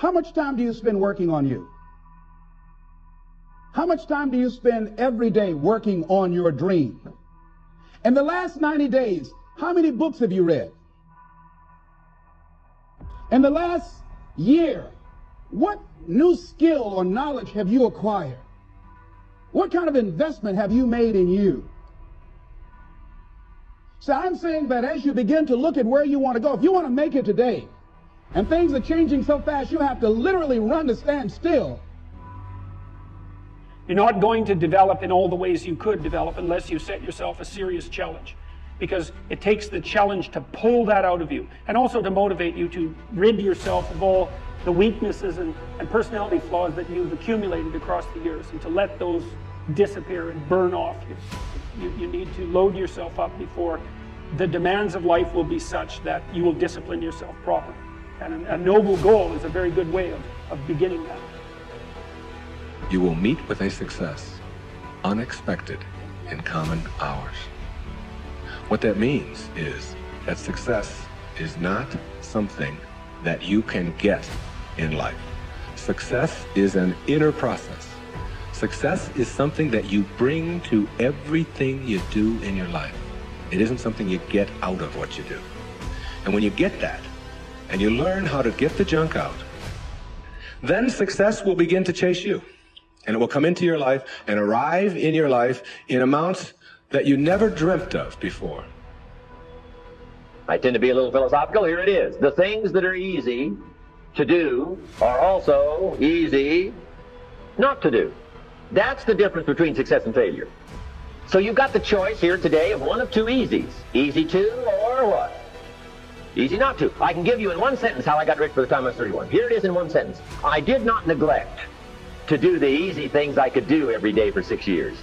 How much time do you spend working on you? How much time do you spend every day working on your dream? In the last 90 days, how many books have you read? In the last year, what new skill or knowledge have you acquired? What kind of investment have you made in you? So I'm saying that as you begin to look at where you want to go, if you want to make it today, and things are changing so fast, you have to literally run to stand still. You're not going to develop in all the ways you could develop unless you set yourself a serious challenge, because it takes the challenge to pull that out of you and also to motivate you to rid yourself of all the weaknesses and personality flaws that you've accumulated across the years, and to let those disappear and burn off. You need to load yourself up before the demands of life will be such that you will discipline yourself properly. And a noble goal is a very good way of beginning that. You will meet with a success unexpected in common hours. What that means is that success is not something that you can get in life. Success is an inner process. Success is something that you bring to everything you do in your life. It isn't something you get out of what you do. And when you get that, and you learn how to get the junk out, then success will begin to chase you. And it will come into your life and arrive in your life in amounts that you never dreamt of before. I tend to be a little philosophical. Here it is. The things that are easy to do are also easy not to do. That's the difference between success and failure. So you've got the choice here today of one of two easies. Easy to or what? Easy not to. I can give you in one sentence how I got rich by the time I was 31. Here it is in one sentence. I did not neglect to do the easy things I could do every day for 6 years.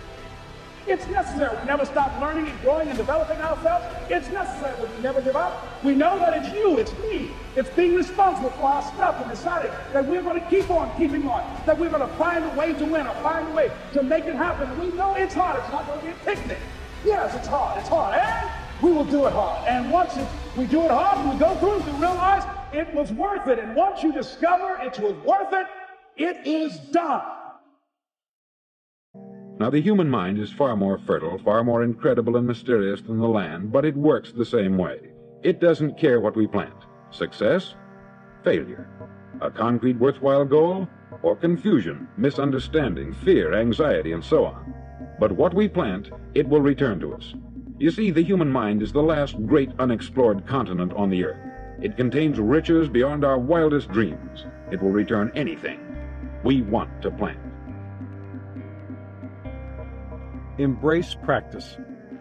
It's necessary. We never stop learning and growing and developing ourselves. It's necessary, but we never give up. We know that it's you, it's me. It's being responsible for our stuff and deciding that we're going to keep on keeping on, that we're going to find a way to win or find a way to make it happen. We know it's hard. It's not going to be a picnic. Yes, it's hard. It's hard. And we will do it hard. And once we do it hard and we go through it, we realize it was worth it. And once you discover it was worth it, it is done. Now, the human mind is far more fertile, far more incredible and mysterious than the land, but it works the same way. It doesn't care what we plant. Success, failure. A concrete, worthwhile goal, or confusion, misunderstanding, fear, anxiety, and so on. But what we plant, it will return to us. You see, the human mind is the last great unexplored continent on the earth. It contains riches beyond our wildest dreams. It will return anything we want to plant. Embrace practice.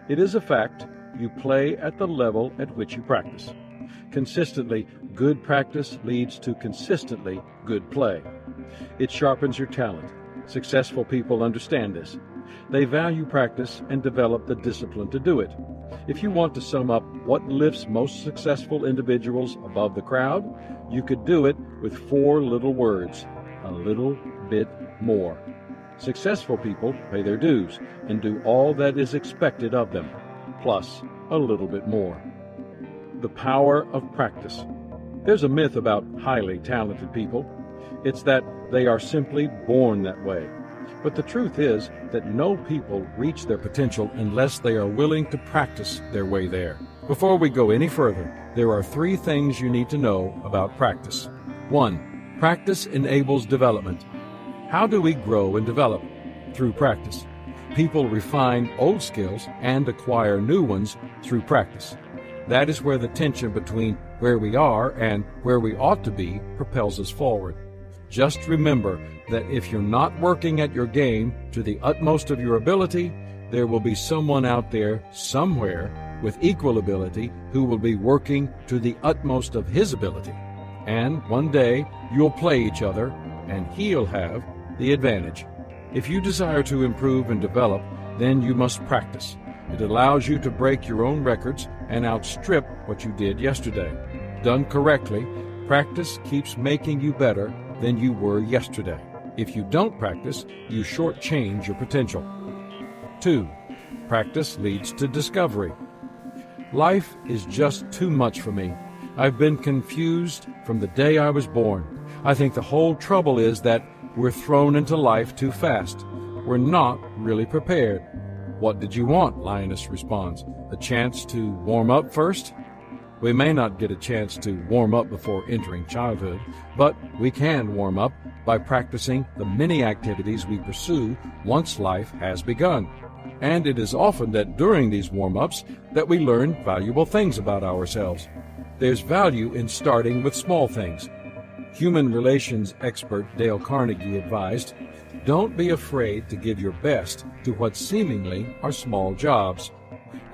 It is a fact you play at the level at which you practice. Consistently good practice leads to consistently good play. It sharpens your talent. Successful people understand this. They value practice and develop the discipline to do it. If you want to sum up what lifts most successful individuals above the crowd, you could do it with 4 little words: a little bit more. Successful people pay their dues and do all that is expected of them, plus a little bit more. The power of practice. There's a myth about highly talented people. It's that they are simply born that way. But the truth is that no people reach their potential unless they are willing to practice their way there. Before we go any further, there are 3 things you need to know about practice. 1. Practice enables development. How do we grow and develop? Through practice. People refine old skills and acquire new ones through practice. That is where the tension between where we are and where we ought to be propels us forward. Just remember that if you're not working at your game to the utmost of your ability, there will be someone out there somewhere with equal ability who will be working to the utmost of his ability. And one day you'll play each other and he'll have the advantage. If you desire to improve and develop, then you must practice. It allows you to break your own records and outstrip what you did yesterday. Done correctly, practice keeps making you better than you were yesterday. If you don't practice, you shortchange your potential. 2. Practice leads to discovery. Life is just too much for me. I've been confused from the day I was born. I think the whole trouble is that we're thrown into life too fast. We're not really prepared. What did you want? Lioness responds. A chance to warm up first? We may not get a chance to warm up before entering childhood, but we can warm up by practicing the many activities we pursue once life has begun. And it is often that during these warm-ups that we learn valuable things about ourselves. There's value in starting with small things. Human relations expert Dale Carnegie advised, "Don't be afraid to give your best to what seemingly are small jobs.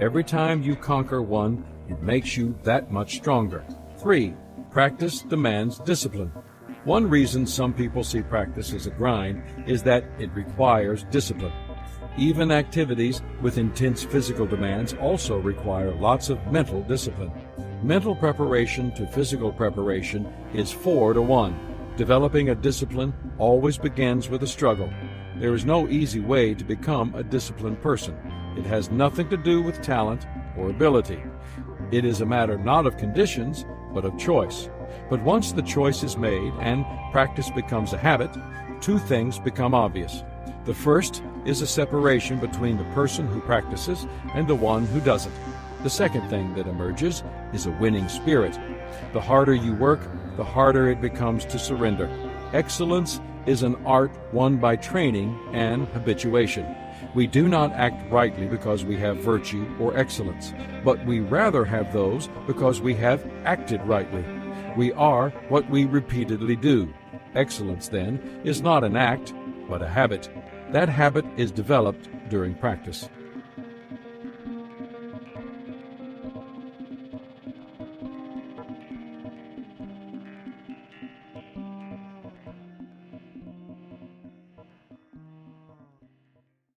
Every time you conquer one, it makes you that much stronger." 3. Practice demands discipline. One reason some people see practice as a grind is that it requires discipline. Even activities with intense physical demands also require lots of mental discipline. Mental preparation to physical preparation is 4 to 1. Developing a discipline always begins with a struggle. There is no easy way to become a disciplined person. It has nothing to do with talent or ability. It is a matter not of conditions, but of choice. But once the choice is made and practice becomes a habit, two things become obvious. The first is a separation between the person who practices and the one who doesn't. The second thing that emerges is a winning spirit. The harder you work, the harder it becomes to surrender. Excellence is an art won by training and habituation. We do not act rightly because we have virtue or excellence, but we rather have those because we have acted rightly. We are what we repeatedly do. Excellence, then, is not an act, but a habit. That habit is developed during practice.